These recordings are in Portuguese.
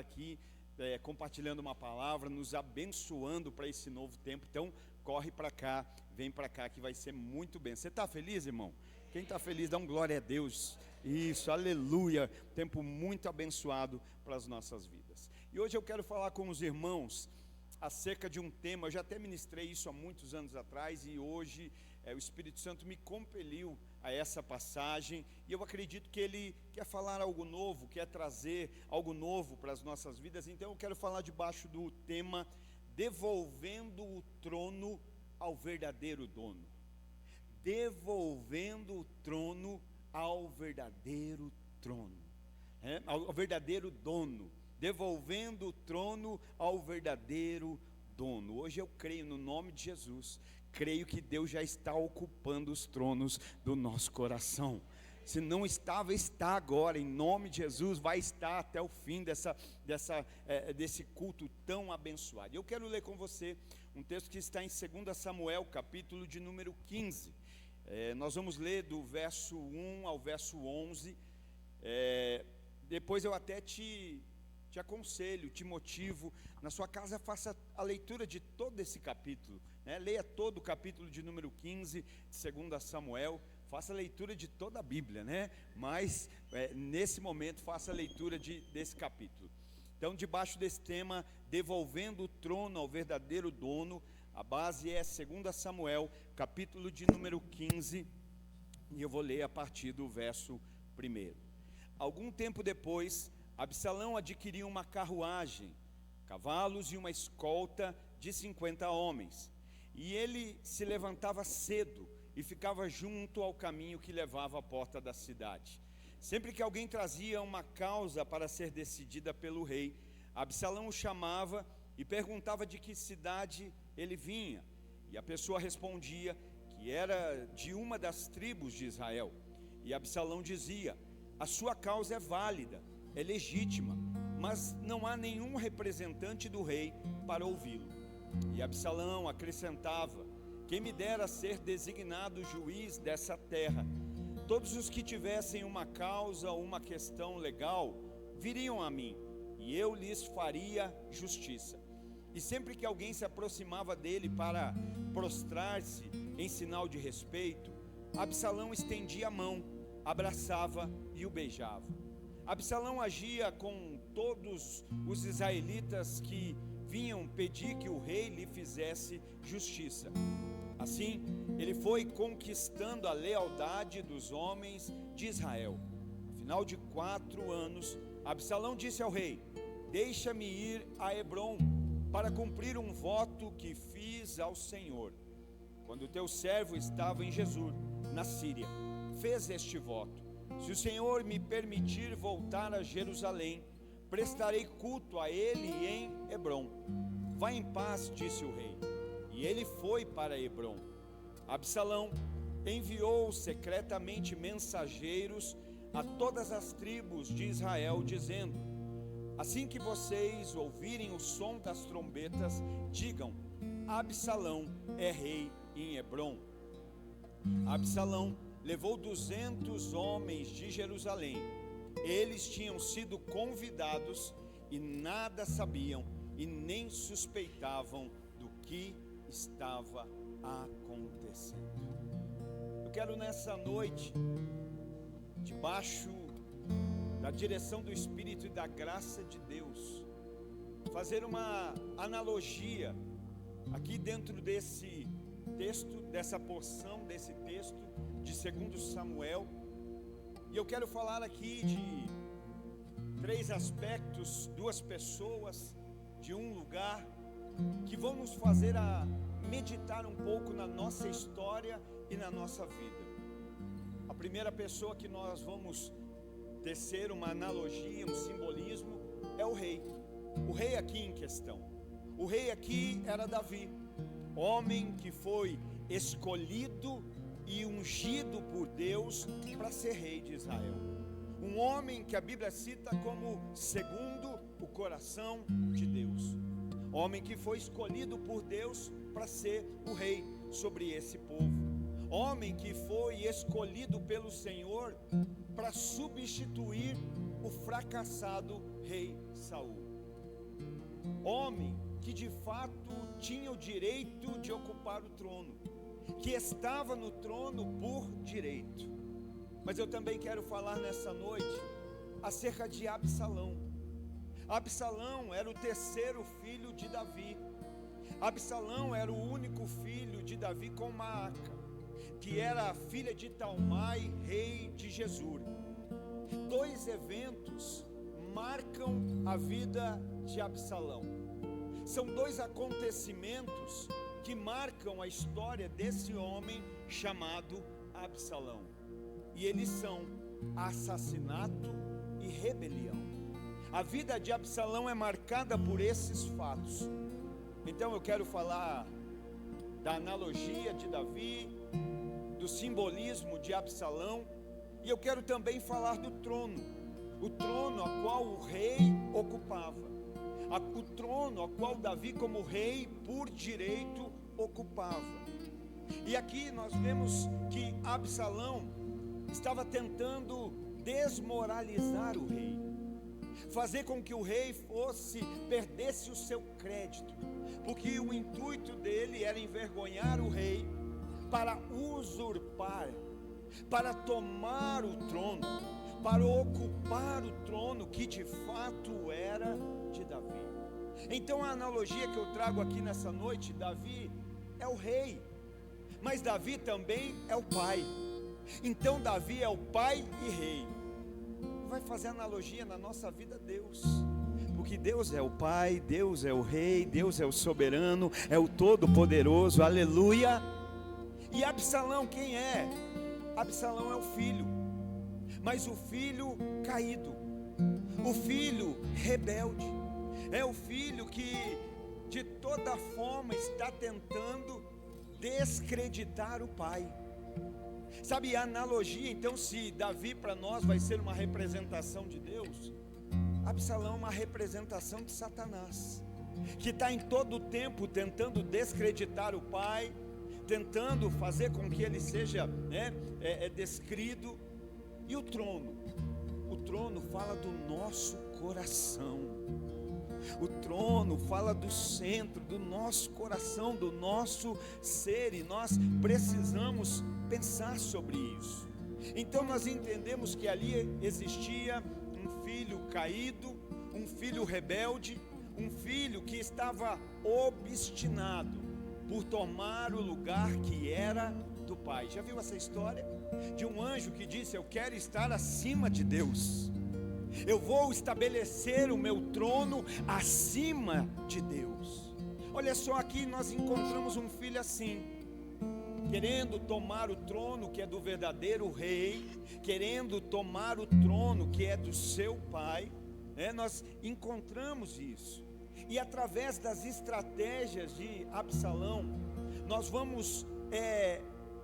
aqui compartilhando uma palavra, nos abençoando para esse novo tempo. Então, corre para cá, vem para cá, que vai ser muito bem. Você está feliz, irmão? Quem está feliz, dá um glória a Deus. Isso, aleluia. Tempo muito abençoado para as nossas vidas. E hoje eu quero falar com os irmãos acerca de um tema. Eu já até ministrei isso há muitos anos atrás, e hoje o Espírito Santo me compeliu a essa passagem, e eu acredito que Ele quer falar algo novo, quer trazer algo novo para as nossas vidas. Então eu quero falar debaixo do tema: devolvendo o trono ao verdadeiro dono. Devolvendo o trono ao verdadeiro trono, ao verdadeiro dono. Devolvendo o trono ao verdadeiro dono. Hoje eu creio no nome de Jesus, creio que Deus já está ocupando os tronos do nosso coração. Se não estava, está agora, em nome de Jesus, vai estar até o fim desse culto tão abençoado. Eu quero ler com você um texto que está em 2 Samuel, capítulo de número 15. Nós vamos ler do verso 1 ao verso 11. Depois eu até te aconselho, te motivo, na sua casa faça a leitura de todo esse capítulo, leia todo o capítulo de número 15 de 2 Samuel, faça a leitura de toda a Bíblia, mas nesse momento faça a leitura desse capítulo. Então, debaixo desse tema, devolvendo o trono ao verdadeiro dono, a base é 2 Samuel, capítulo de número 15, e eu vou ler a partir do verso 1. Algum tempo depois, Absalão adquiriu uma carruagem, cavalos e uma escolta de 50 homens. E ele se levantava cedo e ficava junto ao caminho que levava à porta da cidade. Sempre que alguém trazia uma causa para ser decidida pelo rei, Absalão o chamava e perguntava de que cidade ele vinha. E a pessoa respondia que era de uma das tribos de Israel. E Absalão dizia: a sua causa é válida, é legítima, mas não há nenhum representante do rei para ouvi-lo. E Absalão acrescentava: quem me dera ser designado juiz dessa terra. Todos os que tivessem uma causa ou uma questão legal viriam a mim, e eu lhes faria justiça. E sempre que alguém se aproximava dele para prostrar-se em sinal de respeito, Absalão estendia a mão, abraçava e o beijava. Absalão agia com todos os israelitas que vinham pedir que o rei lhe fizesse justiça. Assim, ele foi conquistando a lealdade dos homens de Israel. No final de 4 anos, Absalão disse ao rei: deixa-me ir a Hebrom para cumprir um voto que fiz ao Senhor. Quando teu servo estava em Jesur, na Síria, fez este voto: se o Senhor me permitir voltar a Jerusalém, prestarei culto a ele em Hebrom. Vá em paz, disse o rei. E ele foi para Hebrom. Absalão enviou secretamente mensageiros a todas as tribos de Israel, dizendo: assim que vocês ouvirem o som das trombetas, digam: Absalão é rei em Hebrom. Absalão levou 200 homens de Jerusalém. Eles tinham sido convidados e nada sabiam e nem suspeitavam do que estava acontecendo. Eu quero nessa noite, debaixo da direção do Espírito e da graça de Deus, fazer uma analogia aqui dentro desse texto, dessa porção desse texto de 2 Samuel. E eu quero falar aqui de 3 aspectos, 2 pessoas de um lugar que vão nos fazer a meditar um pouco na nossa história e na nossa vida. A primeira pessoa que nós vamos tecer uma analogia, um simbolismo, é o rei. O rei aqui em questão. O rei aqui era Davi, homem que foi escolhido e ungido por Deus para ser rei de Israel. Um homem que a Bíblia cita como segundo o coração de Deus. Homem que foi escolhido por Deus para ser o rei sobre esse povo. Homem que foi escolhido pelo Senhor para substituir o fracassado rei Saul. homem que de fato tinha o direito de ocupar o trono, que estava no trono por direito. Mas eu também quero falar nessa noite acerca de Absalão. Absalão era o terceiro filho de Davi. Absalão era o único filho de Davi com Maaca, que era a filha de Talmai, rei de Gesur. Dois eventos marcam a vida de Absalão. São dois acontecimentos que marcam a história desse homem chamado Absalão. E eles são assassinato e rebelião. A vida de Absalão é marcada por esses fatos. Então eu quero falar da analogia de Davi, do simbolismo de Absalão, e eu quero também falar do trono, o trono a qual o rei ocupava, o trono a qual Davi como rei por direito ocupava. E aqui nós vemos que Absalão estava tentando desmoralizar o rei, fazer com que o rei perdesse o seu crédito, porque o intuito dele era envergonhar o rei para usurpar, para tomar o trono, para ocupar o trono que de fato era de Davi. Então a analogia que eu trago aqui nessa noite, Davi é o rei, mas Davi também é o pai. Então Davi é o pai e rei. Vai fazer analogia na nossa vida Deus, porque Deus é o pai, Deus é o rei, Deus é o soberano, é o todo-poderoso, aleluia. E Absalão quem é? Absalão é o filho, mas o filho caído, o filho rebelde, é o filho que de toda forma está tentando descreditar o pai. Sabe a analogia? Então, se Davi para nós vai ser uma representação de Deus, Absalão é uma representação de Satanás, que está em todo o tempo tentando descreditar o pai, tentando fazer com que ele seja descrido. E o trono fala do nosso coração, o trono fala do centro, do nosso coração, do nosso ser, e nós precisamos pensar sobre isso. Então nós entendemos que ali existia um filho caído, um filho rebelde, um filho que estava obstinado por tomar o lugar que era do pai. Já viu essa história? De um anjo que disse: eu quero estar acima de Deus, eu vou estabelecer o meu trono acima de Deus. Olha só, aqui nós encontramos um filho assim, querendo tomar o trono que é do verdadeiro rei, querendo tomar o trono que é do seu pai, nós encontramos isso. E através das estratégias de Absalão, nós vamos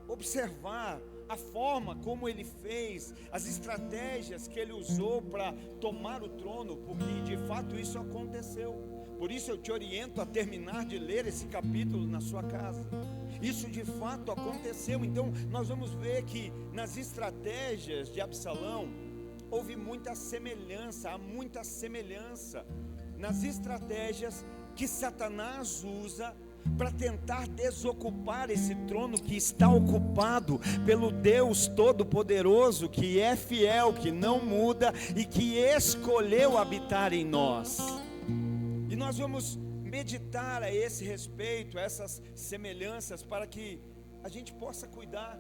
observar a forma como ele fez, as estratégias que ele usou para tomar o trono, porque de fato isso aconteceu. Por isso eu te oriento a terminar de ler esse capítulo na sua casa. Isso de fato aconteceu. Então nós vamos ver que nas estratégias de Absalão houve muita semelhança, há muita semelhança nas estratégias que Satanás usa para tentar desocupar esse trono que está ocupado pelo Deus Todo-Poderoso, que é fiel, que não muda e que escolheu habitar em nós. E nós vamos meditar a esse respeito, essas semelhanças, para que a gente possa cuidar,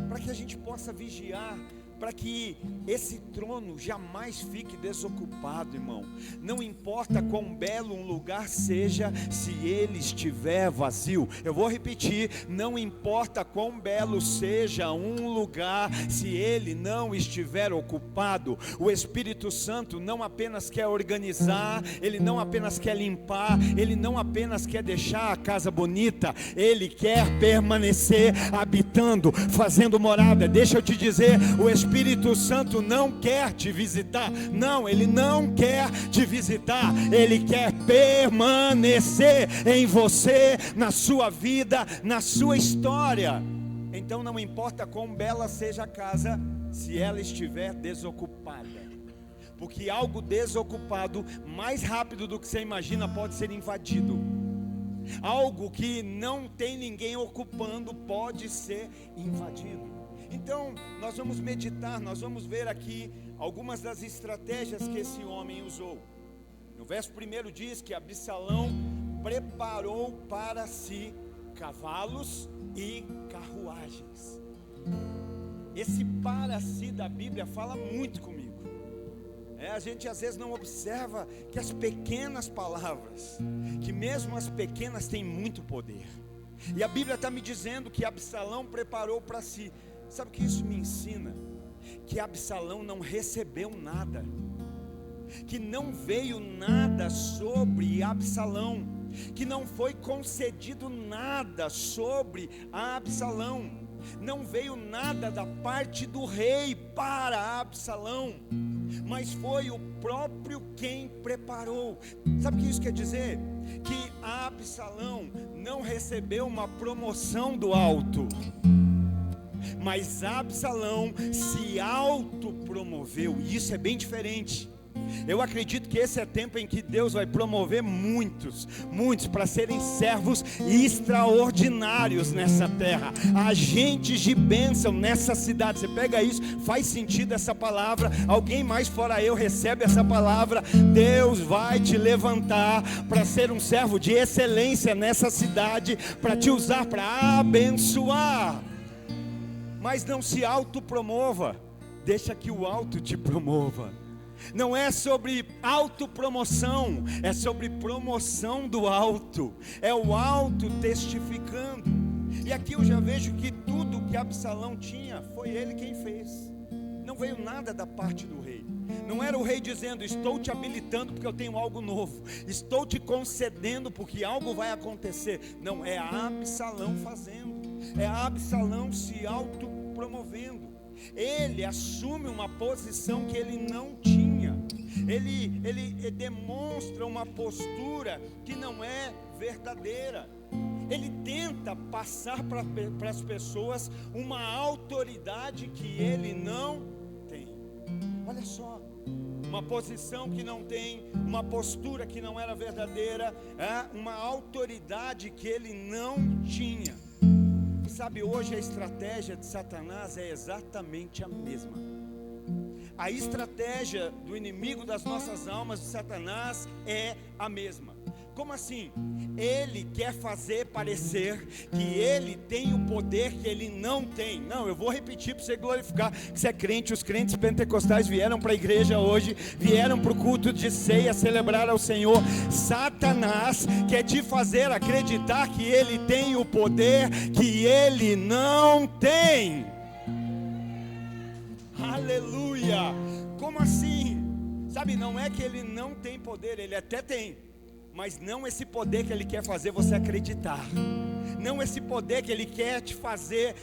para que a gente possa vigiar, para que esse trono jamais fique desocupado, irmão. Não importa quão belo um lugar seja, se ele estiver vazio. Eu vou repetir: não importa quão belo seja um lugar, se ele não estiver ocupado. O Espírito Santo não apenas quer organizar, ele não apenas quer limpar, ele não apenas quer deixar a casa bonita, ele quer permanecer habitando, fazendo morada. Deixa eu te dizer, o Espírito Santo não quer te visitar, não, ele não quer te visitar, ele quer permanecer em você, na sua vida, na sua história. Então não importa quão bela seja a casa, se ela estiver desocupada, Porque algo desocupado, mais rápido do que você imagina, pode ser invadido. Algo que não tem ninguém ocupando pode ser invadido. Então, nós vamos meditar, nós vamos ver aqui algumas das estratégias que esse homem usou. No verso 1 diz que Absalão preparou para si cavalos e carruagens. Esse para si da Bíblia fala muito comigo. A gente às vezes não observa que as pequenas palavras, que mesmo as pequenas têm muito poder. E a Bíblia está me dizendo que Absalão preparou para si. Sabe o que isso me ensina? Que Absalão não recebeu nada, que não veio nada sobre Absalão, que não foi concedido nada sobre Absalão. Não veio nada da parte do rei para Absalão, mas foi o próprio quem preparou. Sabe o que isso quer dizer? Que Absalão não recebeu uma promoção do alto, mas Absalão se autopromoveu, e isso é bem diferente. Eu acredito que esse é tempo em que Deus vai promover muitos para serem servos extraordinários nessa terra, agentes de bênção nessa cidade. Você pega isso, faz sentido essa palavra? Alguém mais fora eu recebe essa palavra? Deus vai te levantar para ser um servo de excelência nessa cidade, para te usar para abençoar. Mas não se autopromova, deixa que o alto te promova. Não é sobre autopromoção, é sobre promoção do alto. É o alto testificando. E aqui eu já vejo que tudo que Absalão tinha, foi ele quem fez. Não veio nada da parte do rei. Não era o rei dizendo: estou te habilitando porque eu tenho algo novo, estou te concedendo porque algo vai acontecer. Não, é Absalão fazendo. É Absalão se autopromovendo. Ele assume uma posição que ele não tinha. Ele demonstra uma postura que não é verdadeira. Ele tenta passar para as pessoas uma autoridade que ele não tem. Olha só, uma posição que não tem, uma postura que não era verdadeira, uma autoridade que ele não tinha. Sabe, hoje a estratégia de Satanás é exatamente a mesma. A estratégia do inimigo das nossas almas, de Satanás, é a mesma. Como assim? Ele quer fazer parecer que ele tem o poder que ele não tem. Não, eu vou repetir para você glorificar que você é crente. Os crentes pentecostais vieram para a igreja hoje, vieram para o culto de ceia celebrar ao Senhor. Satanás quer te fazer acreditar que ele tem o poder que ele não tem. Aleluia! Como assim? Sabe, não é que ele não tem poder, ele até tem, mas não esse poder que ele quer fazer você acreditar. Não esse poder que ele quer te fazer,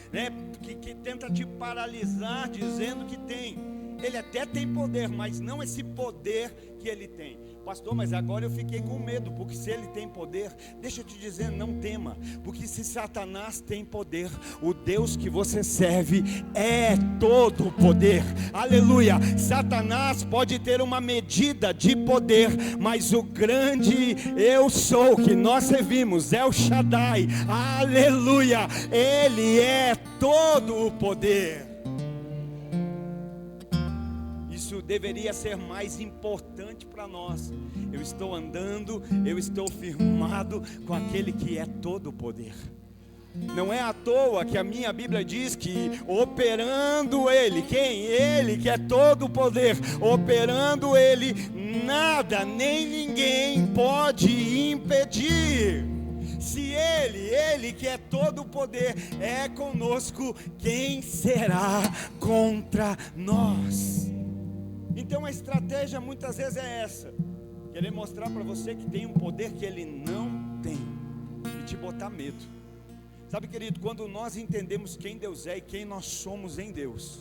que tenta te paralisar dizendo que tem. Ele até tem poder, mas não esse poder que ele tem. Pastor, mas agora eu fiquei com medo, porque se ele tem poder, deixa eu te dizer, não tema, porque se Satanás tem poder, o Deus que você serve é todo o poder. Aleluia! Satanás pode ter uma medida de poder, mas o grande eu sou que nós servimos é o Shaddai. Aleluia! Ele é todo o poder. Isso deveria ser mais importante para nós. Eu estou andando, eu estou firmado com aquele que é todo o poder. Não é à toa que a minha Bíblia diz que operando ele, quem? Ele que é todo o poder, operando ele, nada nem ninguém pode impedir. Se ele que é todo o poder é conosco, quem será contra nós? Então a estratégia muitas vezes é essa: querer mostrar para você que tem um poder que ele não tem e te botar medo. Sabe, querido, quando nós entendemos quem Deus é e quem nós somos em Deus,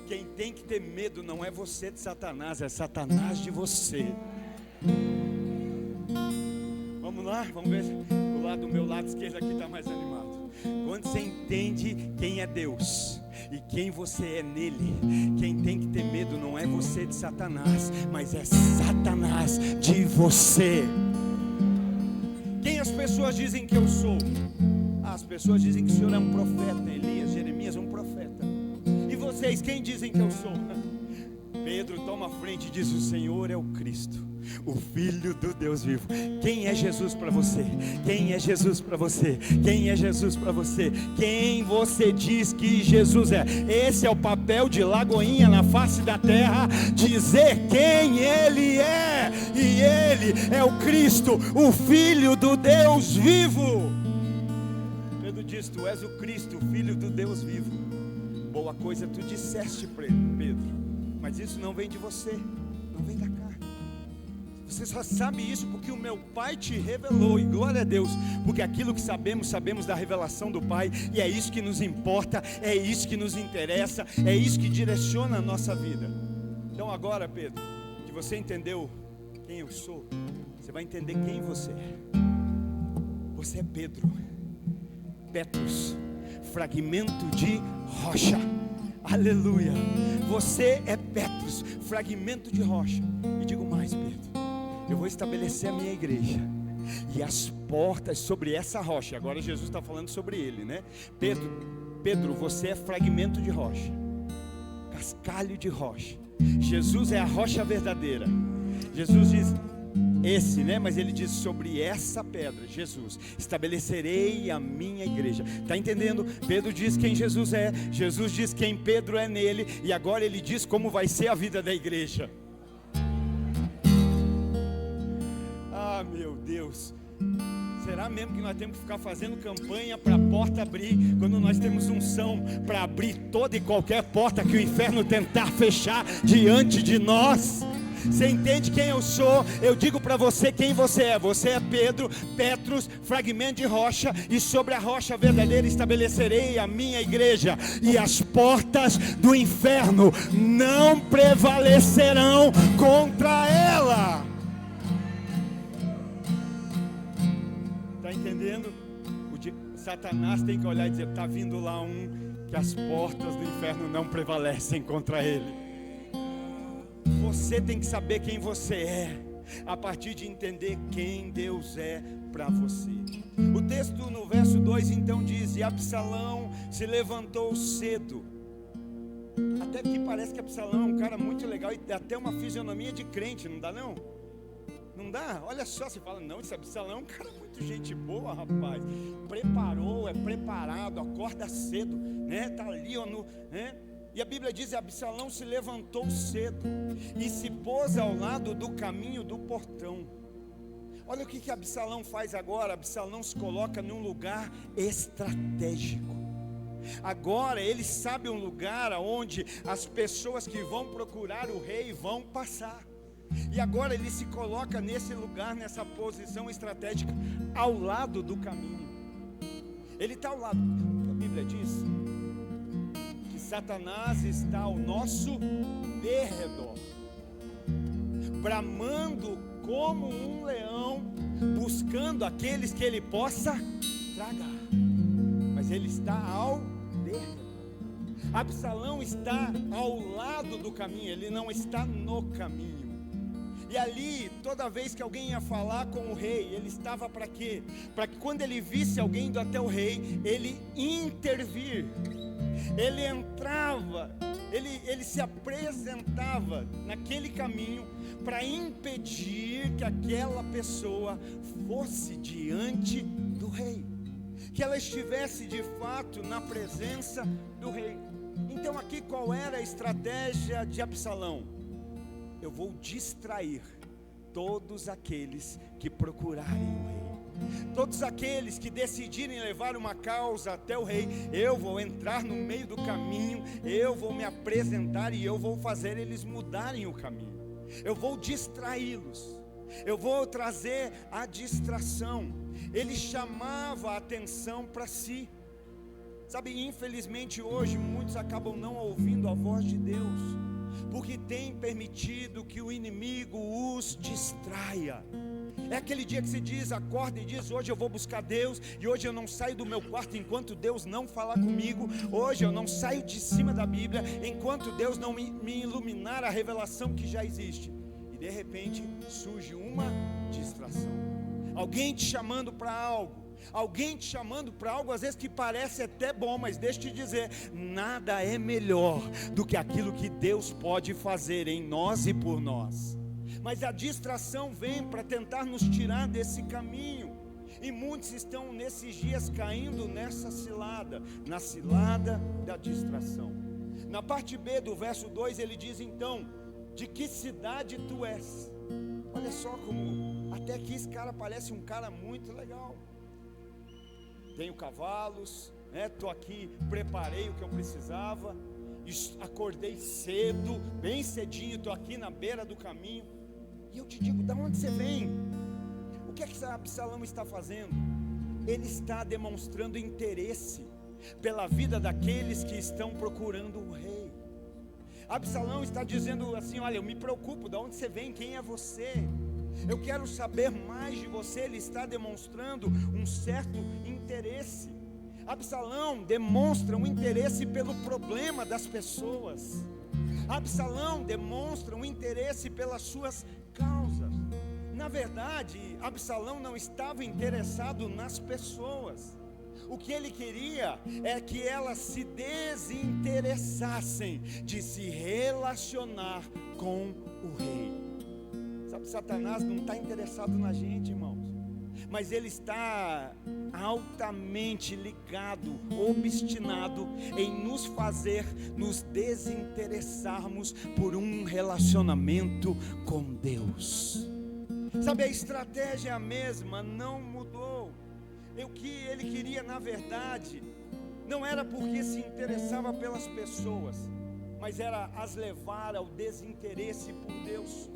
quem tem que ter medo não é você de Satanás, é Satanás de você. Vamos lá, vamos ver do meu lado esquerdo aqui está mais animado. Quando você entende quem é Deus e quem você é nele, quem tem que ter medo não é você de Satanás, mas é Satanás de você. Quem as pessoas dizem que eu sou? As pessoas dizem que o Senhor é um profeta. Elias, Jeremias, um profeta. E vocês, quem dizem que eu sou? Pedro toma a frente e diz: o Senhor é o Cristo, o Filho do Deus vivo. Quem é Jesus para você? Quem é Jesus para você? Quem é Jesus para você? Quem você diz que Jesus é? Esse é o papel de Lagoinha na face da terra, dizer quem Ele é. E Ele é o Cristo, o Filho do Deus vivo. Pedro diz: tu és o Cristo, o Filho do Deus vivo. Boa coisa tu disseste, Pedro, mas isso não vem de você, não vem da carne. Você só sabe isso porque o meu Pai te revelou. E glória a Deus, porque aquilo que sabemos, sabemos da revelação do Pai. E é isso que nos importa, é isso que nos interessa, é isso que direciona a nossa vida. Então agora, Pedro, que você entendeu quem eu sou, você vai entender quem você é. Você é Pedro, Petrus, fragmento de rocha. Aleluia. Você é Petrus, fragmento de rocha. E digo mais, Pedro, eu vou estabelecer a minha igreja, e as portas sobre essa rocha. Agora Jesus está falando sobre ele, né? Pedro, você é fragmento de rocha, cascalho de rocha. Jesus é a rocha verdadeira. Jesus diz esse, né? Mas ele diz: sobre essa pedra, Jesus, estabelecerei a minha igreja. Está entendendo? Pedro diz quem Jesus é, Jesus diz quem Pedro é nele, e agora ele diz como vai ser a vida da igreja. Ah, meu Deus, será mesmo que nós temos que ficar fazendo campanha para a porta abrir, quando nós temos unção para abrir toda e qualquer porta que o inferno tentar fechar diante de nós? Você entende quem eu sou? Eu digo para você quem você é. Você é Pedro, Petrus, fragmento de rocha, e sobre a rocha verdadeira estabelecerei a minha igreja, e as portas do inferno não prevalecerão contra ela. Está entendendo? Satanás tem que olhar e dizer: está vindo lá que as portas do inferno não prevalecem contra ele. Você tem que saber quem você é, a partir de entender quem Deus é para você. O texto no verso 2 então diz: e Absalão se levantou cedo. Até que parece que Absalão é um cara muito legal, e dá até uma fisionomia de crente, não dá não? Não dá? Olha só, você fala: não, esse Absalão é um cara muito gente boa, rapaz. É preparado, acorda cedo, né? Tá ali, né? E a Bíblia diz: Absalão se levantou cedo e se pôs ao lado do caminho do portão. Olha o que Absalão faz agora. Absalão se coloca num lugar estratégico. Agora ele sabe um lugar onde as pessoas que vão procurar o rei vão passar. E agora ele se coloca nesse lugar, nessa posição estratégica, ao lado do caminho. Ele está ao lado. A Bíblia diz que Satanás está ao nosso derredor, bramando como um leão, buscando aqueles que ele possa tragar. Mas ele está ao derredor. Absalão está ao lado do caminho, ele não está no caminho. E ali, toda vez que alguém ia falar com o rei, ele estava para quê? Para que quando ele visse alguém indo até o rei, ele intervir. Ele entrava, ele se apresentava naquele caminho para impedir que aquela pessoa fosse diante do rei, que ela estivesse de fato na presença do rei. Então aqui qual era a estratégia de Absalão? Eu vou distrair todos aqueles que procurarem o rei, todos aqueles que decidirem levar uma causa até o rei. Eu vou entrar no meio do caminho, eu vou me apresentar e eu vou fazer eles mudarem o caminho. Eu vou distraí-los, eu vou trazer a distração. Ele chamava a atenção para si. Sabe, infelizmente hoje muitos acabam não ouvindo a voz de Deus, porque tem permitido que o inimigo os distraia. É aquele dia que se diz, acorda e diz: hoje eu vou buscar Deus, e hoje eu não saio do meu quarto enquanto Deus não falar comigo. Hoje eu não saio de cima da Bíblia enquanto Deus não me iluminar a revelação que já existe. E de repente surge uma distração, alguém te chamando para algo, às vezes que parece até bom, mas deixa eu te dizer, nada é melhor do que aquilo que Deus pode fazer em nós e por nós. Mas a distração vem para tentar nos tirar desse caminho, e muitos estão nesses dias caindo nessa cilada, na cilada da distração. Na parte B do verso 2 ele diz então: de que cidade tu és? Olha só como até aqui esse cara parece um cara muito legal. Tenho cavalos, estou aqui, preparei o que eu precisava, acordei cedo, bem cedinho, estou aqui na beira do caminho. E eu te digo, da onde você vem? O que é que Absalão está fazendo? Ele está demonstrando interesse pela vida daqueles que estão procurando o rei. Absalão está dizendo assim: olha, eu me preocupo, da onde você vem, quem é você? Eu quero saber mais de você. Ele está demonstrando um certo interesse. Absalão demonstra um interesse pelo problema das pessoas. Absalão demonstra um interesse pelas suas causas. Na verdade, Absalão não estava interessado nas pessoas. O que ele queria é que elas se desinteressassem de se relacionar com o rei. Sabe, Satanás não está interessado na gente, irmãos, mas ele está altamente ligado, obstinado em nos fazer nos desinteressarmos por um relacionamento com Deus. Sabe, a estratégia é a mesma, não mudou. O que ele queria, na verdade, não era porque se interessava pelas pessoas, mas era as levar ao desinteresse por Deus.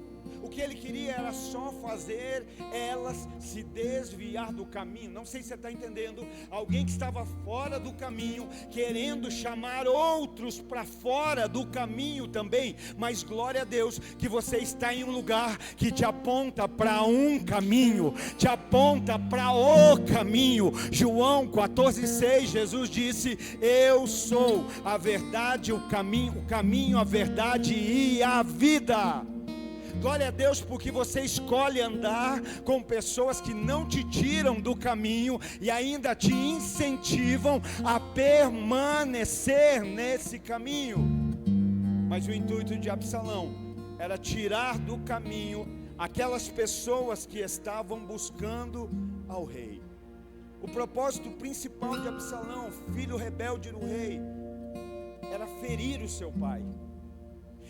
O que ele queria era só fazer elas se desviar do caminho. Não sei se você está entendendo. Alguém que estava fora do caminho, querendo chamar outros para fora do caminho também. Mas glória a Deus que você está em um lugar que te aponta para um caminho, te aponta para o caminho. João 14,6, Jesus disse: eu sou a verdade, o caminho, a verdade e a vida. Glória a Deus, porque você escolhe andar com pessoas que não te tiram do caminho e ainda te incentivam a permanecer nesse caminho. Mas o intuito de Absalão era tirar do caminho aquelas pessoas que estavam buscando ao rei. O propósito principal de Absalão, filho rebelde do rei, era ferir o seu pai,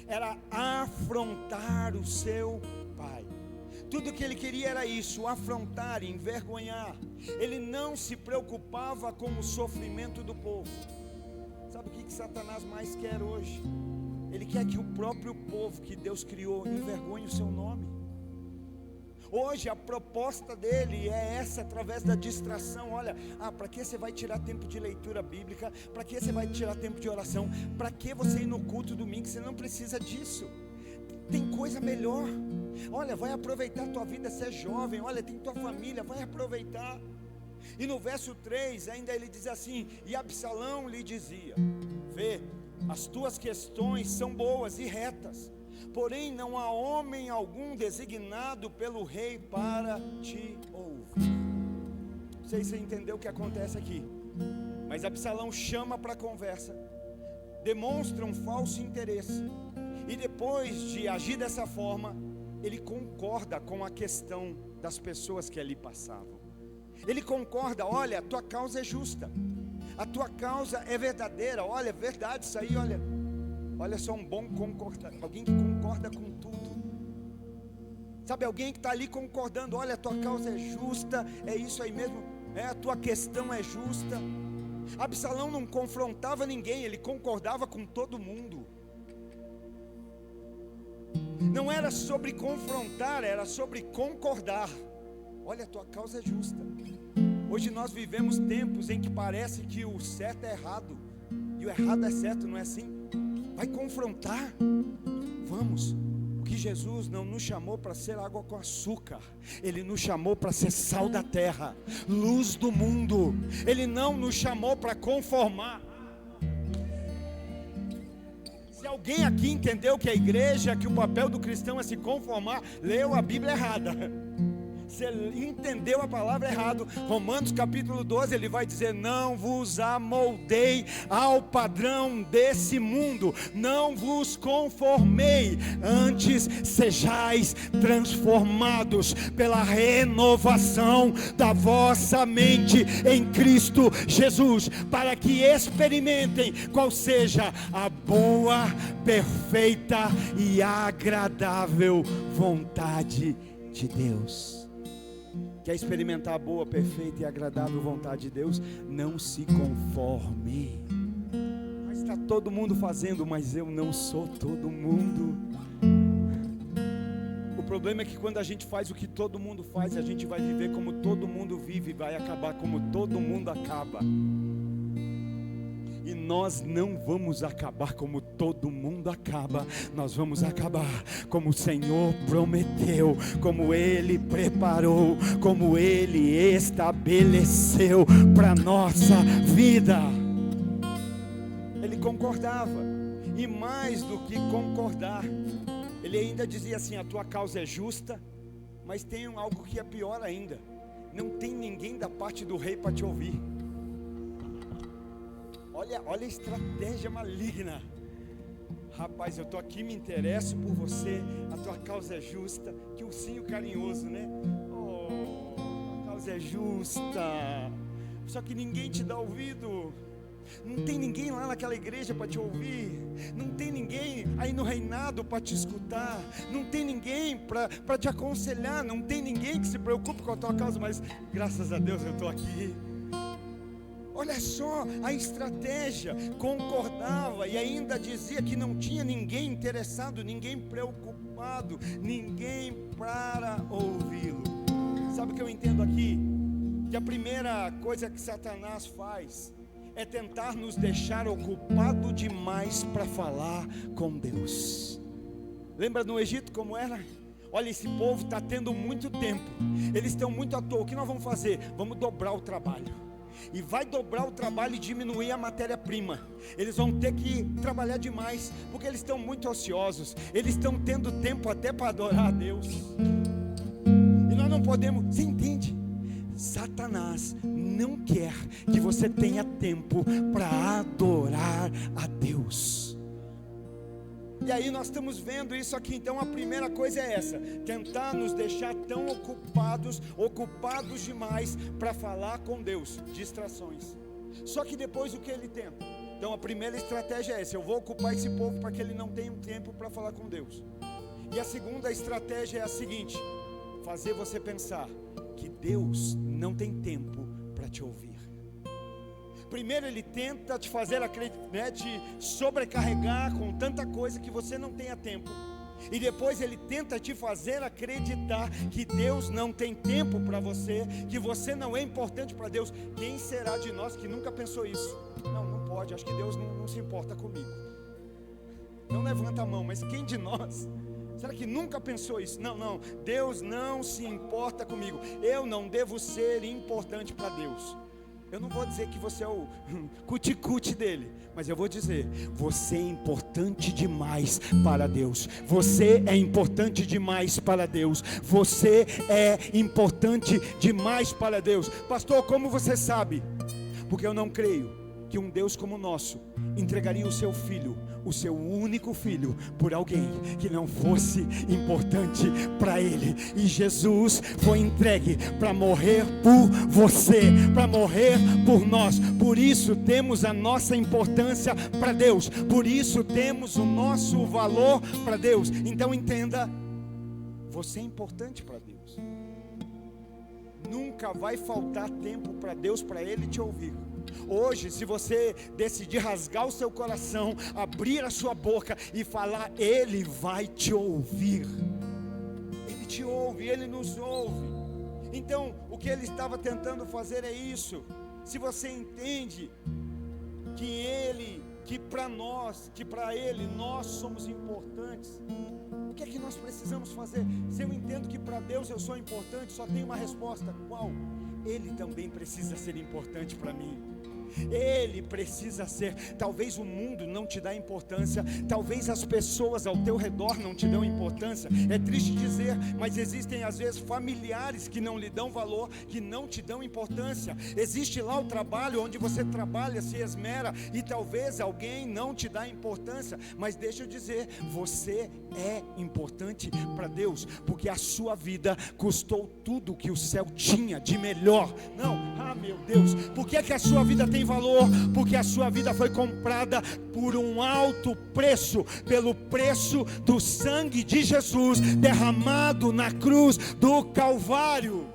era afrontar o seu pai. Tudo que ele queria era isso: afrontar, envergonhar. Ele não se preocupava com o sofrimento do povo. Sabe o que Satanás mais quer hoje? Ele quer que o próprio povo que Deus criou envergonhe o seu nome. Hoje a proposta dele é essa, através da distração. Olha, para que você vai tirar tempo de leitura bíblica? Para que você vai tirar tempo de oração? Para que você ir no culto domingo? Você não precisa disso. Tem coisa melhor. Olha, vai aproveitar a tua vida, você é jovem. Olha, tem tua família, vai aproveitar. E no verso 3 ainda ele diz assim: e Absalão lhe dizia: vê, as tuas questões são boas e retas, porém não há homem algum designado pelo rei para te ouvir. Não sei se você entendeu o que acontece aqui, mas Absalão chama para a conversa, demonstra um falso interesse, e depois de agir dessa forma, ele concorda com a questão das pessoas que ali passavam. Ele concorda: olha, a tua causa é justa, a tua causa é verdadeira. Olha, é verdade isso aí, olha só, um bom concordar, alguém que concorda com tudo. Sabe, alguém que está ali concordando: olha, a tua causa é justa, é isso aí mesmo, a tua questão é justa. Absalão não confrontava ninguém, ele concordava com todo mundo. Não era sobre confrontar, era sobre concordar. Olha, a tua causa é justa. Hoje nós vivemos tempos em que parece que o certo é errado e o errado é certo, não é assim? Vai confrontar? Vamos. que Jesus não nos chamou para ser água com açúcar, Ele nos chamou para ser sal da terra, luz do mundo. Ele não nos chamou para conformar. Se alguém aqui entendeu que a igreja, que o papel do cristão é se conformar, leu a Bíblia errada. Você entendeu a palavra errado. Romanos capítulo 12, ele vai dizer: não vos amoldei ao padrão desse mundo, não vos conformei, antes sejais transformados pela renovação da vossa mente em Cristo Jesus, para que experimentem qual seja a boa, perfeita e agradável vontade de Deus. Quer experimentar a boa, perfeita e agradável vontade de Deus? Não se conforme. Mas está todo mundo fazendo, mas eu não sou todo mundo. O problema é que quando a gente faz o que todo mundo faz, a gente vai viver como todo mundo vive e vai acabar como todo mundo acaba. E nós não vamos acabar como todo mundo acaba. Nós vamos acabar como o Senhor prometeu, como Ele preparou, como Ele estabeleceu para nossa vida. Ele concordava, e mais do que concordar, Ele ainda dizia assim: a tua causa é justa, mas tem algo que é pior ainda: não tem ninguém da parte do rei para te ouvir. Olha a estratégia maligna. Rapaz, eu estou aqui, me interesso por você, a tua causa é justa. Que ursinho carinhoso, né? Oh, a causa é justa. Só que ninguém te dá ouvido. Não tem ninguém lá naquela igreja para te ouvir. Não tem ninguém aí no reinado para te escutar. Não tem ninguém para te aconselhar. Não tem ninguém que se preocupe com a tua causa. Mas graças a Deus eu estou aqui. Olha só a estratégia. Concordava e ainda dizia que não tinha ninguém interessado, ninguém preocupado, ninguém para ouvi-lo. Sabe o que eu entendo aqui? Que a primeira coisa que Satanás faz é tentar nos deixar ocupado demais para falar com Deus. Lembra no Egito como era? Olha, esse povo está tendo muito tempo, eles estão muito à toa. O que nós vamos fazer? Vamos dobrar o trabalho. E vai dobrar o trabalho e diminuir a matéria-prima. Eles vão ter que trabalhar demais, porque eles estão muito ociosos. Eles estão tendo tempo até para adorar a Deus. E nós não podemos, você entende? Satanás não quer que você tenha tempo para adorar a Deus. E aí nós estamos vendo isso aqui. Então a primeira coisa é essa: tentar nos deixar tão ocupados demais para falar com Deus. Distrações. Só que depois o que ele tenta? Então a primeira estratégia é essa: eu vou ocupar esse povo para que ele não tenha tempo para falar com Deus. E a segunda estratégia é a seguinte: fazer você pensar que Deus não tem tempo para te ouvir. Primeiro ele tenta te fazer acreditar, te sobrecarregar com tanta coisa que você não tenha tempo. E depois ele tenta te fazer acreditar que Deus não tem tempo para você, que você não é importante para Deus. Quem será de nós que nunca pensou isso? Não pode, acho que Deus não se importa comigo. Não levanta a mão, mas quem de nós? Será que nunca pensou isso? Não, Deus não se importa comigo. Eu não devo ser importante para Deus. Eu não vou dizer que você é o cuti-cuti dele, mas eu vou dizer: você é importante demais para Deus. Você é importante demais para Deus. Você é importante demais para Deus. Pastor, como você sabe? Porque eu não creio que um Deus como o nosso entregaria o seu filho, o seu único filho, por alguém que não fosse importante para ele. E Jesus foi entregue para morrer por você, para morrer por nós. Por isso temos a nossa importância para Deus, por isso temos o nosso valor para Deus. Então entenda, você é importante para Deus. Nunca vai faltar tempo para Deus, para Ele te ouvir. Hoje, se você decidir rasgar o seu coração, abrir a sua boca e falar, Ele vai te ouvir. Ele te ouve, Ele nos ouve. Então, o que Ele estava tentando fazer é isso. Se você entende que para nós, que para Ele nós somos importantes, O que é que nós precisamos fazer? Se eu entendo que para Deus eu sou importante, só tem uma resposta: qual? Ele também precisa ser importante para mim. Ele precisa ser. Talvez o mundo não te dá importância, talvez as pessoas ao teu redor não te dão importância. É triste dizer, mas existem às vezes familiares que não lhe dão valor, que não te dão importância. Existe lá o trabalho onde você trabalha, se esmera, e talvez alguém não te dá importância. Mas deixa eu dizer, você é importante para Deus, porque a sua vida custou tudo que o céu tinha de melhor. Não, meu Deus, por que a sua vida tem valor? Porque a sua vida foi comprada por um alto preço, pelo preço do sangue de Jesus derramado na cruz do Calvário.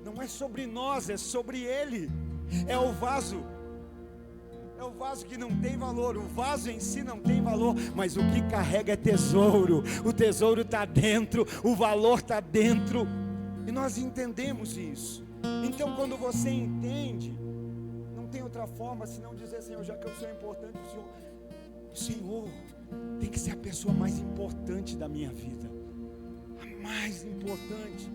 Não é sobre nós, é sobre Ele. É o vaso que não tem valor, o vaso em si não tem valor, mas o que carrega é tesouro. O tesouro está dentro, o valor está dentro, e nós entendemos isso. Então quando você entende, não tem outra forma senão dizer: Senhor, já que eu sou importante, o Senhor tem que ser a pessoa mais importante da minha vida, a mais importante.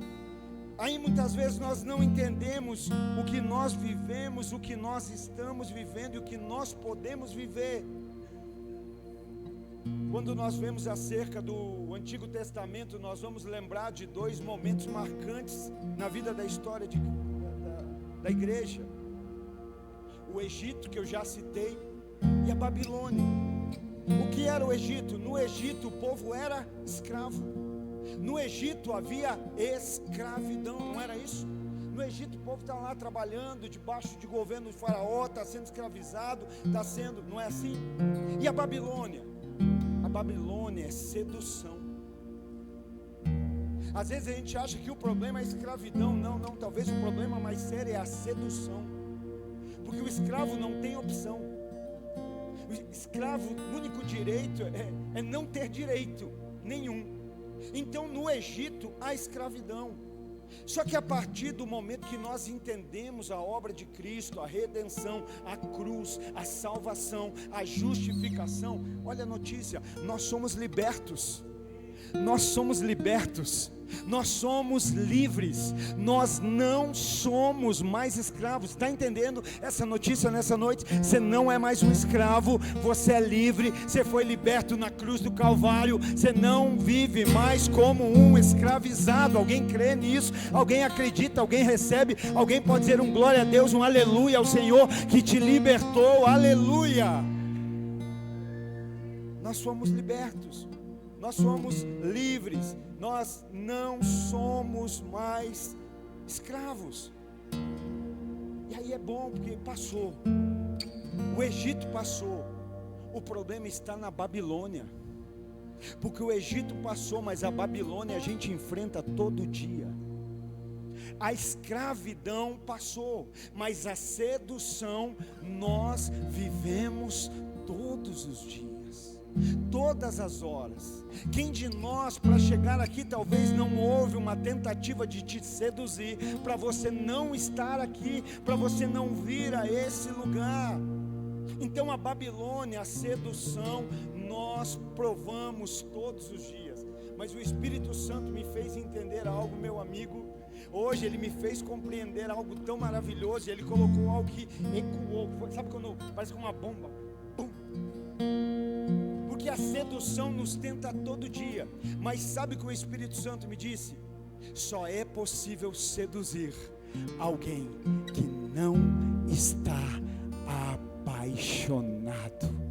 Aí muitas vezes nós não entendemos o que nós vivemos, o que nós estamos vivendo e o que nós podemos viver. Quando nós vemos acerca do Antigo Testamento, nós vamos lembrar de dois momentos marcantes na vida da história da igreja: o Egito, que eu já citei, e a Babilônia. O que era o Egito? No Egito o povo era escravo. No Egito havia escravidão, não era isso? No Egito o povo está lá trabalhando debaixo de governo de Faraó, está sendo escravizado, não é assim? E a Babilônia? A Babilônia é sedução. Às vezes a gente acha que o problema é a escravidão. Não, talvez o problema mais sério é a sedução. Porque o escravo não tem opção. O escravo, o único direito é não ter direito nenhum. Então no Egito há escravidão. Só que a partir do momento que nós entendemos a obra de Cristo, a redenção, a cruz, a salvação, a justificação, olha a notícia: nós somos libertos. Nós somos libertos, nós somos livres, nós não somos mais escravos. Está entendendo essa notícia nessa noite? Você não é mais um escravo, você é livre, você foi liberto na cruz do Calvário, você não vive mais como um escravizado. Alguém crê nisso? Alguém acredita? Alguém recebe? Alguém pode dizer um glória a Deus, um aleluia ao Senhor que te libertou? Aleluia! Nós somos libertos. Nós somos livres, nós não somos mais escravos. E aí é bom porque passou, o Egito passou, o problema está na Babilônia. Porque o Egito passou, mas a Babilônia a gente enfrenta todo dia. A escravidão passou, mas a sedução nós vivemos todos os dias, todas as horas. Quem de nós, para chegar aqui, talvez não houve uma tentativa de te seduzir, para você não estar aqui, para você não vir a esse lugar. Então a Babilônia, a sedução, nós provamos todos os dias. Mas o Espírito Santo me fez entender algo, meu amigo. Hoje ele me fez compreender algo tão maravilhoso. E ele colocou algo que ecoou. Sabe quando parece como uma bomba? Pum. Porque a sedução nos tenta todo dia. Mas sabe o que o Espírito Santo me disse? Só é possível seduzir alguém que não está apaixonado.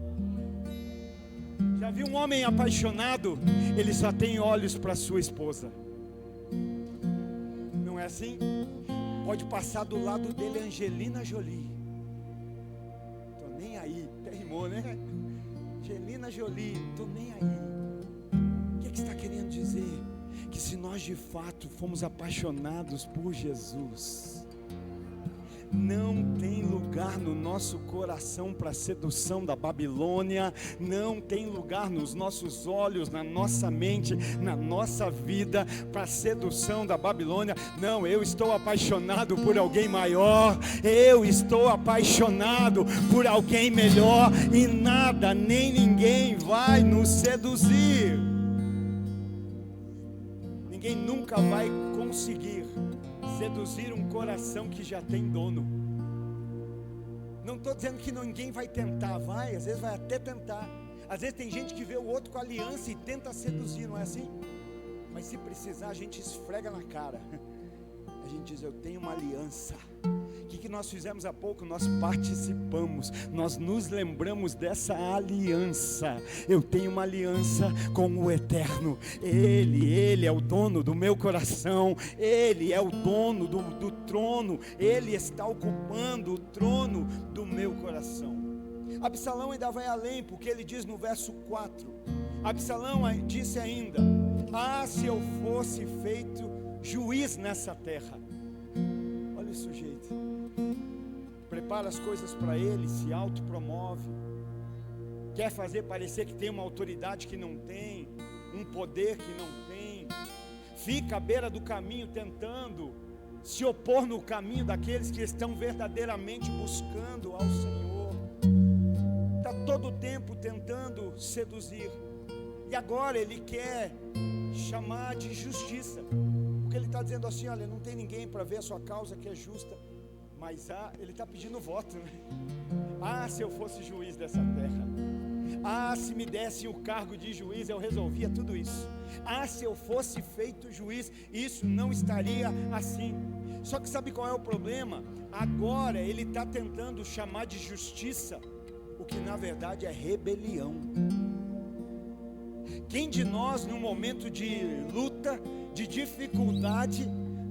Já viu um homem apaixonado? Ele só tem olhos para sua esposa. Não é assim? Pode passar do lado dele Angelina Jolie. Tô nem aí, até rimou, né? Angelina Jolie, tô nem aí. O que está querendo dizer? Que se nós de fato fomos apaixonados por Jesus, não tem lugar no nosso coração para a sedução da Babilônia, não tem lugar nos nossos olhos, na nossa mente, na nossa vida para a sedução da Babilônia. Não, eu estou apaixonado por alguém maior, eu estou apaixonado por alguém melhor, e nada nem ninguém vai nos seduzir. Ninguém nunca vai conseguir seduzir um coração que já tem dono. Não estou dizendo que ninguém vai tentar, às vezes vai até tentar. Às vezes tem gente que vê o outro com aliança e tenta seduzir, não é assim? Mas se precisar, a gente esfrega na cara. A gente diz: eu tenho uma aliança. O que nós fizemos há pouco? Nós participamos, nós nos lembramos dessa aliança. Eu tenho uma aliança com o Eterno. Ele é o dono do meu coração, Ele é o dono do trono, Ele está ocupando o trono do meu coração. Absalão ainda vai além, porque ele diz no verso 4, Absalão disse ainda: se eu fosse feito juiz nessa terra. Olha o sujeito, prepara as coisas para ele, se autopromove, quer fazer parecer que tem uma autoridade que não tem, um poder que não tem, fica à beira do caminho tentando se opor no caminho daqueles que estão verdadeiramente buscando ao Senhor, está todo o tempo tentando seduzir, e agora ele quer chamar de justiça, porque ele está dizendo assim: olha, não tem ninguém para ver a sua causa que é justa, mas ele está pedindo voto, né? Se eu fosse juiz dessa terra, se me dessem o cargo de juiz, eu resolvia tudo isso. Se eu fosse feito juiz, isso não estaria assim. Só que sabe qual é o problema? Agora ele está tentando chamar de justiça o que na verdade é rebelião. Quem de nós, num momento de luta, de dificuldade,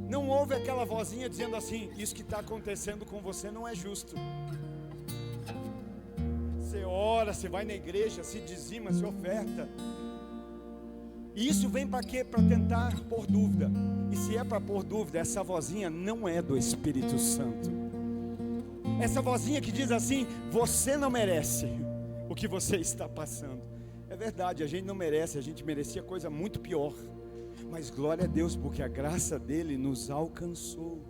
não ouve aquela vozinha dizendo assim: isso que está acontecendo com você não é justo? Você ora, você vai na igreja, se dizima, se oferta, e isso vem para quê? Para tentar pôr dúvida. E se é para pôr dúvida, essa vozinha não é do Espírito Santo. Essa vozinha que diz assim: você não merece o que você está passando. É verdade, a gente não merece, a gente merecia coisa muito pior, mas glória a Deus, porque a graça dele nos alcançou.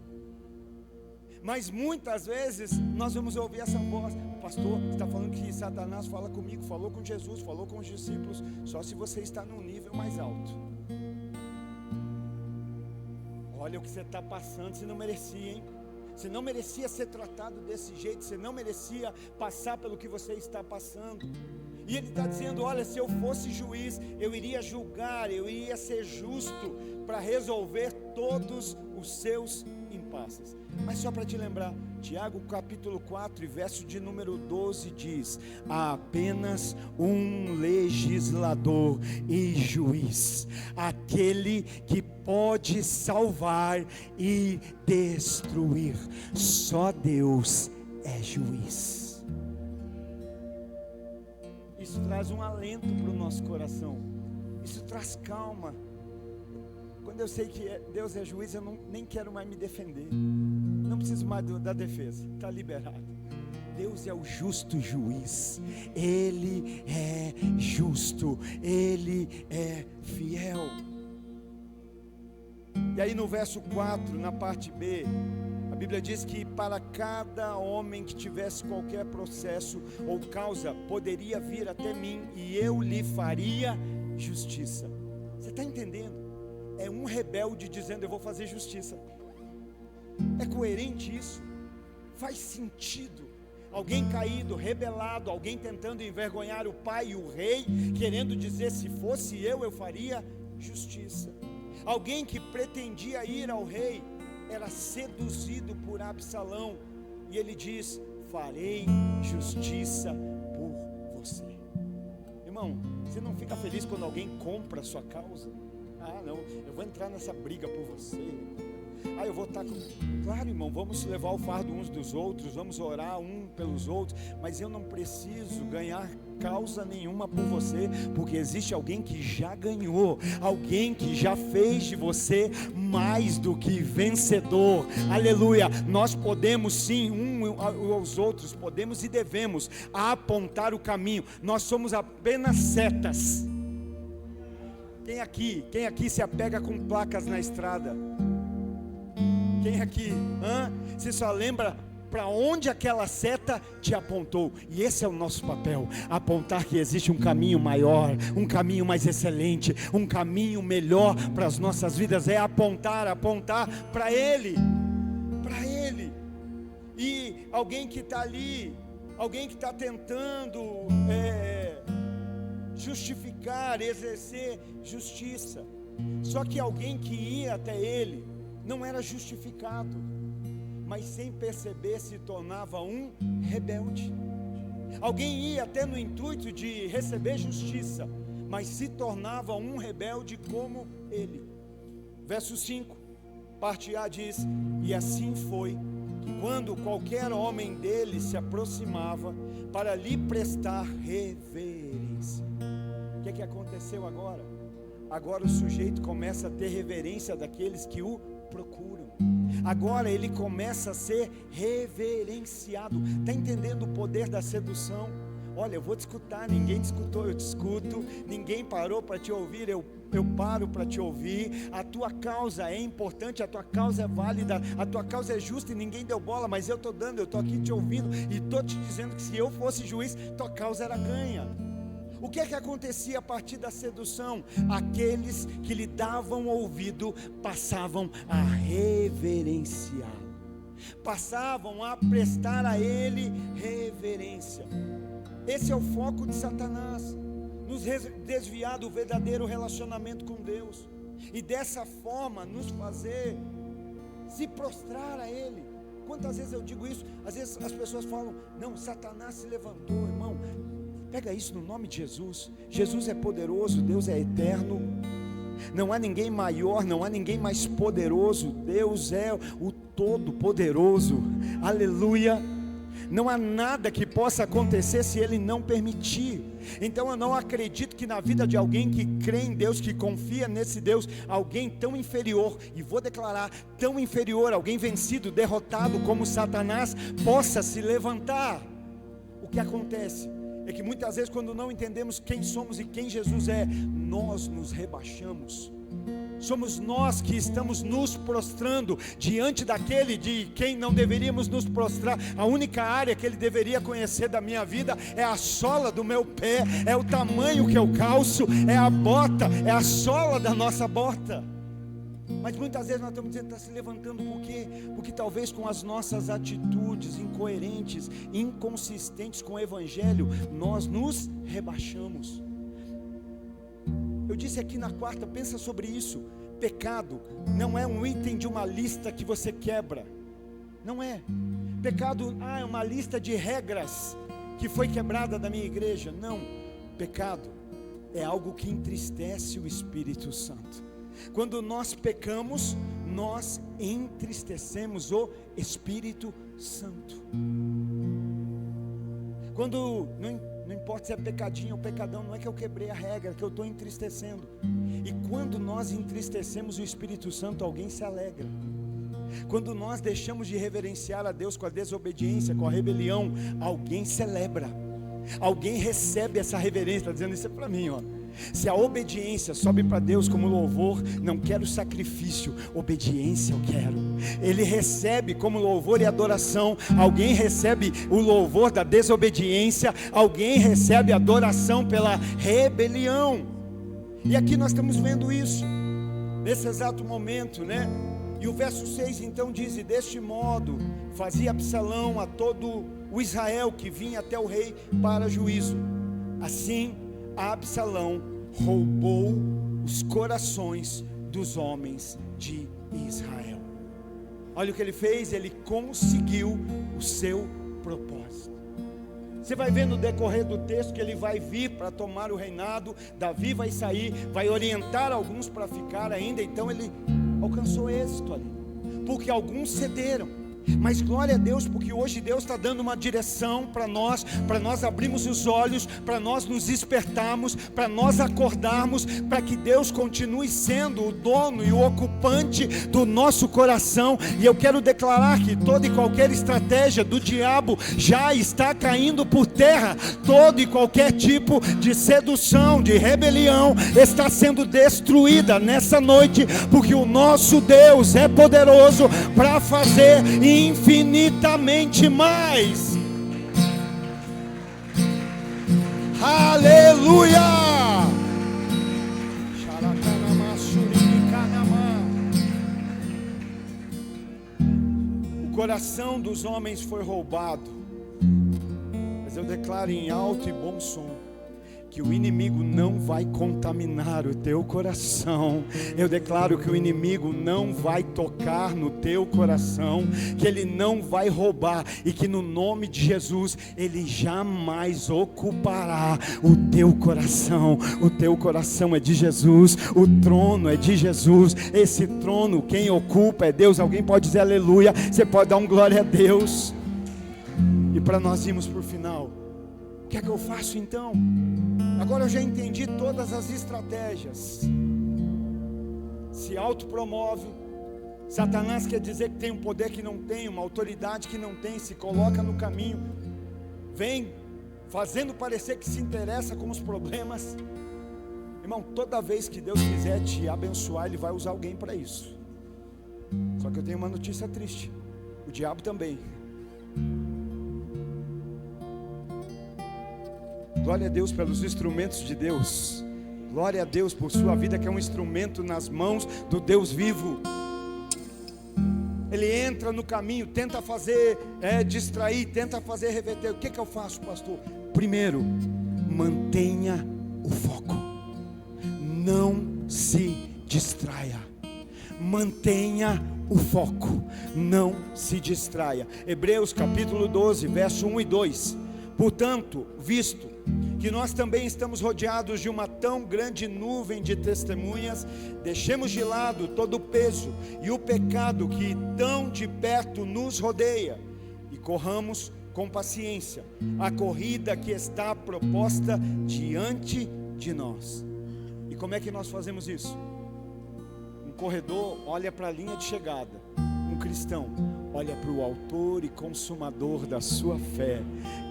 Mas muitas vezes nós vamos ouvir essa voz: o pastor está falando que Satanás fala comigo, falou com Jesus, falou com os discípulos, só se você está num nível mais alto. Olha o que você está passando, você não merecia, hein? Você não merecia ser tratado desse jeito, você não merecia passar pelo que você está passando. E ele está dizendo: olha, se eu fosse juiz, eu iria julgar, eu iria ser justo para resolver todos os seus impasses. Mas só para te lembrar, Tiago capítulo 4 e verso de número 12 diz: há apenas um legislador e juiz, aquele que pode salvar e destruir. Só Deus é juiz. Isso traz um alento para o nosso coração, isso traz calma. Quando eu sei que Deus é juiz, eu nem quero mais me defender, não preciso mais da defesa, está liberado. Deus é o justo juiz, Ele é justo, Ele é fiel. E aí no verso 4, na parte B, a Bíblia diz que para cada homem que tivesse qualquer processo ou causa, poderia vir até mim e eu lhe faria justiça. Você está entendendo? É um rebelde dizendo: eu vou fazer justiça. É coerente isso? Faz sentido? Alguém caído, rebelado, alguém tentando envergonhar o pai e o rei, querendo dizer: se fosse eu faria justiça. Alguém que pretendia ir ao rei, era seduzido por Absalão, e ele diz: farei justiça por você. Irmão, você não fica feliz quando alguém compra a sua causa? Não, eu vou entrar nessa briga por você. Eu vou estar com... Claro, irmão, vamos levar o fardo uns dos outros, vamos orar um pelos outros, mas eu não preciso ganhar causa nenhuma por você, porque existe alguém que já ganhou, alguém que já fez de você mais do que vencedor. Aleluia. Nós podemos sim, aos outros, podemos e devemos apontar o caminho. Nós somos apenas setas. Quem aqui se apega com placas na estrada? Quem aqui? Você só lembra para onde aquela seta te apontou? E esse é o nosso papel, apontar que existe um caminho maior, um caminho mais excelente, um caminho melhor para as nossas vidas. É apontar para Ele, E alguém que está ali, alguém que está tentando justificar, exercer justiça, só que alguém que ia até Ele não era justificado, mas sem perceber se tornava um rebelde. Alguém ia até no intuito de receber justiça, mas se tornava um rebelde como ele. Verso 5, parte A diz: e assim foi que quando qualquer homem dele se aproximava para lhe prestar reverência. O que aconteceu agora? Agora o sujeito começa a ter reverência daqueles que o procuram. Agora ele começa a ser reverenciado. Está entendendo o poder da sedução? Olha, eu vou te escutar, ninguém te escutou, eu te escuto. Ninguém parou para te ouvir, eu paro para te ouvir. A tua causa é importante, a tua causa é válida, a tua causa é justa e ninguém deu bola, mas eu estou dando, eu estou aqui te ouvindo e estou te dizendo que se eu fosse juiz, tua causa era ganha. O que acontecia a partir da sedução? Aqueles que lhe davam ouvido passavam a reverenciá-lo, passavam a prestar a ele reverência. Esse é o foco de Satanás, nos desviar do verdadeiro relacionamento com Deus, e dessa forma nos fazer se prostrar a Ele. Quantas vezes eu digo isso? Às vezes as pessoas falam: não, Satanás se levantou. Irmão, pega isso no nome de Jesus. Jesus é poderoso, Deus é eterno, não há ninguém maior, não há ninguém mais poderoso. Deus é o Todo-Poderoso, aleluia. Não há nada que possa acontecer se Ele não permitir. Então eu não acredito que na vida de alguém que crê em Deus, que confia nesse Deus, alguém tão inferior, e vou declarar, tão inferior, alguém vencido, derrotado como Satanás, possa se levantar. O que acontece é que muitas vezes, quando não entendemos quem somos e quem Jesus é, nós nos rebaixamos. Somos nós que estamos nos prostrando diante daquele de quem não deveríamos nos prostrar. A única área que Ele deveria conhecer da minha vida é a sola do meu pé, é o tamanho que eu calço, é a bota, é a sola da nossa bota. Mas muitas vezes nós estamos dizendo que está se levantando por quê? Porque talvez com as nossas atitudes incoerentes, inconsistentes com o Evangelho, nós nos rebaixamos. Eu disse aqui na quarta, pensa sobre isso. Pecado não é um item de uma lista que você quebra. Não é. Pecado, é uma lista de regras que foi quebrada da minha igreja. Não. Pecado é algo que entristece o Espírito Santo. Quando nós pecamos, nós entristecemos o Espírito Santo. Quando não importa se é pecadinho ou pecadão, não é que eu quebrei a regra, é que eu estou entristecendo. E quando nós entristecemos o Espírito Santo, alguém se alegra. Quando nós deixamos de reverenciar a Deus com a desobediência, com a rebelião, alguém celebra. Alguém recebe essa reverência. Está dizendo isso é para mim, ó. Se a obediência sobe para Deus como louvor, não quero sacrifício, obediência eu quero. Ele recebe como louvor e adoração. Alguém recebe o louvor da desobediência, alguém recebe a adoração pela rebelião. E aqui nós estamos vendo isso, nesse exato momento, né? E o verso 6 então diz: e deste modo fazia Absalão a todo o Israel que vinha até o rei para juízo. Assim Absalão roubou os corações dos homens de Israel. Olha o que ele fez, ele conseguiu o seu propósito. Você vai ver no decorrer do texto que ele vai vir para tomar o reinado. Davi vai sair, vai orientar alguns para ficar ainda. Então ele alcançou êxito ali, porque alguns cederam. Mas glória a Deus, porque hoje Deus está dando uma direção para nós abrirmos os olhos, para nós nos despertarmos, para nós acordarmos, para que Deus continue sendo o dono e o ocupante do nosso coração. E eu quero declarar que toda e qualquer estratégia do diabo já está caindo por terra. Todo e qualquer tipo de sedução, de rebelião está sendo destruída nessa noite, porque o nosso Deus é poderoso para fazer infinitamente mais. Aleluia! O coração dos homens foi roubado, mas eu declaro em alto e bom som que o inimigo não vai contaminar o teu coração. Eu declaro que o inimigo não vai tocar no teu coração, que ele não vai roubar, e que no nome de Jesus ele jamais ocupará o teu coração. O teu coração é de Jesus, o trono é de Jesus. Esse trono quem ocupa é Deus. Alguém pode dizer aleluia? Você pode dar um glória a Deus? E para nós irmos para o final, o que é que eu faço então? Agora eu já entendi todas as estratégias. Se autopromove. Satanás quer dizer que tem um poder que não tem, uma autoridade que não tem, se coloca no caminho, vem fazendo parecer que se interessa com os problemas. Irmão, toda vez que Deus quiser te abençoar, Ele vai usar alguém para isso. Só que eu tenho uma notícia triste: o diabo também. Glória a Deus pelos instrumentos de Deus. Glória a Deus por sua vida, que é um instrumento nas mãos do Deus vivo. Ele entra no caminho, tenta fazer distrair, tenta fazer reverter. O que eu faço, pastor? Primeiro, mantenha o foco. Não se distraia. Mantenha o foco. Não se distraia. Hebreus capítulo 12, verso 1 e 2. Portanto, visto que nós também estamos rodeados de uma tão grande nuvem de testemunhas, deixemos de lado todo o peso e o pecado que tão de perto nos rodeia, e corramos com paciência a corrida que está proposta diante de nós. E como é que nós fazemos isso? Um corredor olha para a linha de chegada, um cristão olha para o autor e consumador da sua fé,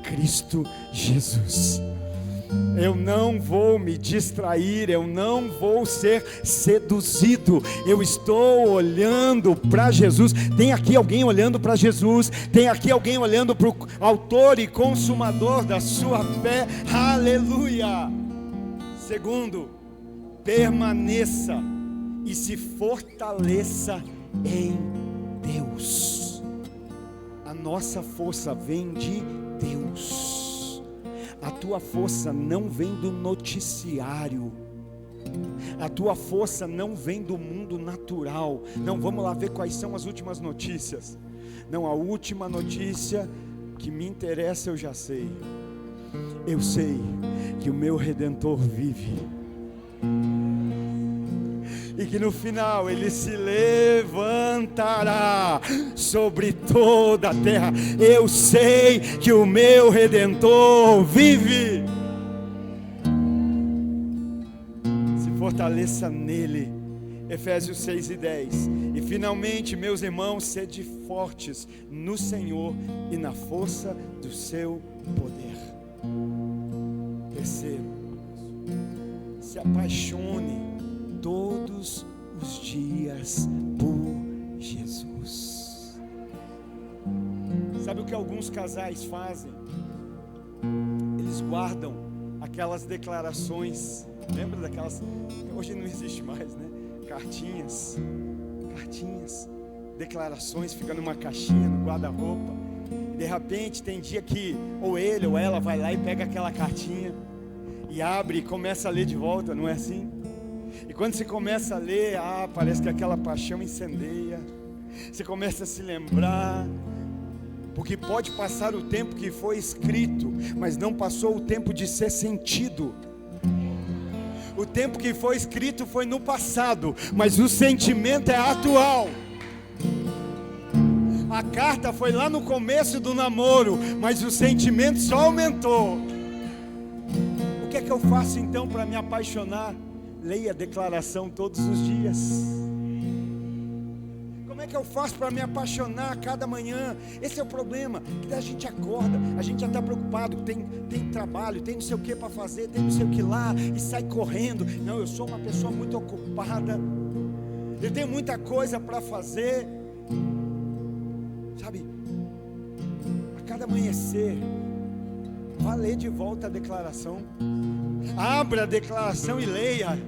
Cristo Jesus. Eu não vou me distrair, eu não vou ser seduzido, eu estou olhando para Jesus. Tem aqui alguém olhando para Jesus, tem aqui alguém olhando para o autor e consumador da sua fé, aleluia. Segundo, permaneça e se fortaleça em Deus. A nossa força vem de Deus. A tua força não vem do noticiário. A tua força não vem do mundo natural. Não, vamos lá ver quais são as últimas notícias. Não, a última notícia que me interessa eu já sei. Eu sei que o meu Redentor vive. E que no final Ele se levantará sobre toda a terra. Eu sei que o meu Redentor vive. Se fortaleça nele. Efésios 6 e 10. E finalmente, meus irmãos, sede fortes no Senhor e na força do seu poder. Terceiro, se apaixone todos os dias por Jesus. Sabe o que alguns casais fazem? Eles guardam aquelas declarações. Lembra daquelas? Hoje não existe mais, né? Cartinhas, declarações, fica numa caixinha no guarda-roupa. E de repente tem dia que ou ele ou ela vai lá e pega aquela cartinha e abre e começa a ler de volta, não é assim? E quando você começa a ler, parece que aquela paixão incendeia. Você começa a se lembrar, porque pode passar o tempo que foi escrito, mas não passou o tempo de ser sentido. O tempo que foi escrito foi no passado, mas o sentimento é atual. A carta foi lá no começo do namoro, mas o sentimento só aumentou. O que é que eu faço então para me apaixonar? Leia a declaração todos os dias. Como é que eu faço para me apaixonar a cada manhã? Esse é o problema, que a gente acorda, a gente já está preocupado, tem trabalho, tem não sei o que para fazer, tem não sei o que lá, e sai correndo. Não, eu sou uma pessoa muito ocupada, eu tenho muita coisa para fazer. Sabe, a cada amanhecer, vá ler de volta a declaração. Abra a declaração e leia.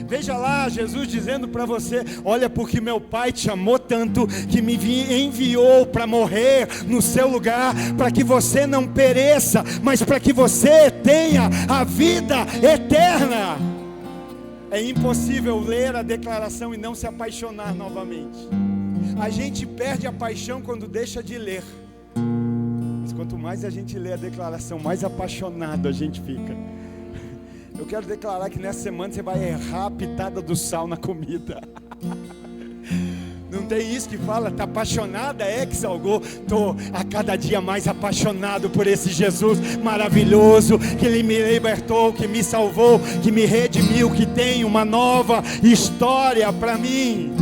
Veja lá Jesus dizendo para você: olha, porque meu Pai te amou tanto que me enviou para morrer no seu lugar, para que você não pereça, mas para que você tenha a vida eterna. É impossível ler a declaração e não se apaixonar novamente. A gente perde a paixão quando deixa de ler. Mas quanto mais a gente lê a declaração, mais apaixonado a gente fica. Eu quero declarar que nessa semana você vai errar a pitada do sal na comida. Não tem isso que fala, está apaixonada, é que salgou. Estou a cada dia mais apaixonado por esse Jesus maravilhoso, que Ele me libertou, que me salvou, que me redimiu, que tem uma nova história para mim.